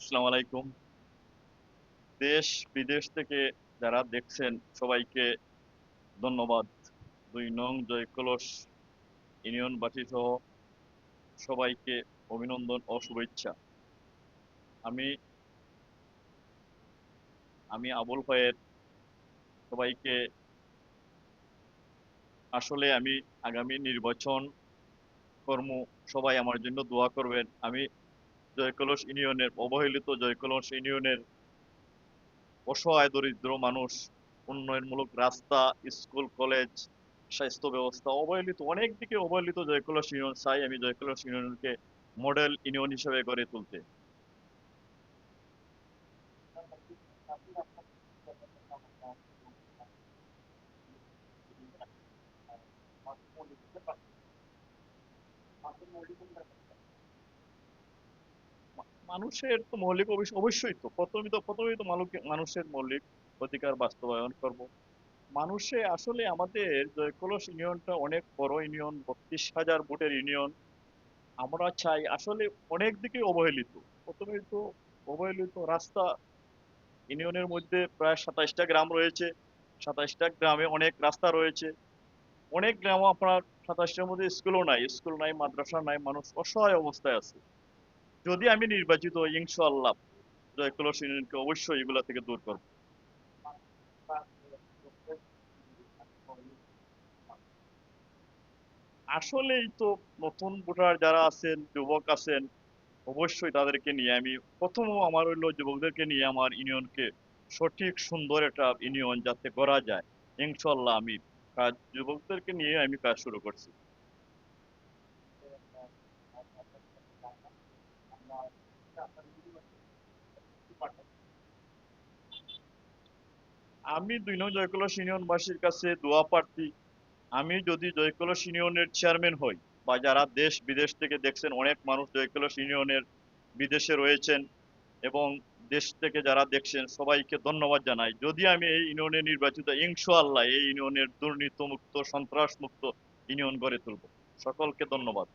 আসসালামু আলাইকুম। দেশ বিদেশ থেকে যারা দেখছেন সবাইকে ধন্যবাদ। ২ নং জয়কলস ইউনিয়নবাসী সহ সবাইকে অভিনন্দন ও শুভেচ্ছা। আমি আমি আবুল খয়ের। সবাইকে আসলে আমি আগামী নির্বাচন কর্ম সবাই আমার জন্য দোয়া করবেন। আমি জয়কলস ইউনিয়নের অবহেলিত জয়কলস ইউনিয়নের অসহায় দরিদ্র মানুষ, উন্নয়নমূলক রাস্তা, স্কুল কলেজ, স্বাস্থ্য ব্যবস্থা অবহেলিত, অনেক দিকে অবহেলিত জয়কলস ইউনিয়ন চাই আমি জয়কলস ইউনিয়নকে মডেল ইউনিয়ন হিসেবে গড়ে তুলতে। মানুষের তো মৌলিক অবশ্যই তো প্রথমেই তো মানুষের মৌলিক অধিকার বাস্তবায়ন করব। মানুষে আসলে আমাদের জয়কলস ইউনিয়নটা অনেক বড় ইউনিয়ন, ৩২,০০০ ভোটের ইউনিয়ন। আমরা চাই আসলে অনেক দিকে অবহেলিত। প্রথমেই তো অবহেলিত রাস্তা। ইউনিয়নের মধ্যে প্রায় ২৭টা গ্রাম রয়েছে। ২৭টা গ্রামে অনেক রাস্তা রয়েছে। অনেক গ্রাম আপনার ২৭টার মধ্যে স্কুল নাই, মাদ্রাসা নাই, মানুষ অসহায় অবস্থায় আছে। যদি আমি নির্বাচিত হই, ইনশাআল্লাহ জয়কলস ইউনিয়নকে অবশ্যই এগুলা থেকে দূর করব। আসলেই তো নতুন ভোটার যারা আছেন, যুবক আছেন, অবশ্যই তাদেরকে নিয়ে আমি আমার হইলো যুবকদেরকে নিয়ে আমার ইউনিয়নকে সঠিক সুন্দর একটা ইউনিয়ন যাতে করা যায়, ইনশাল্লাহ আমি যুবকদেরকে নিয়ে আমি কাজ শুরু করছি। আমি ২ নং জয়কলস ইউনিয়নবাসীর কাছে দোয়া প্রার্থী। আমি যদি জয়কলস ইউনিয়নের চেয়ারম্যান হই, বা যারা দেশ বিদেশ থেকে দেখছেন, অনেক মানুষ জয়কলস ইউনিয়নের বিদেশে রয়েছেন এবং দেশ থেকে যারা দেখছেন সবাইকে ধন্যবাদ জানাই। যদি আমি এই ইউনিয়নে নির্বাচিত, ইনশাআল্লাহ এই ইউনিয়নের দুর্নীতি মুক্ত, সন্ত্রাস মুক্ত ইউনিয়ন গড়ে তুলব। সকলকে ধন্যবাদ।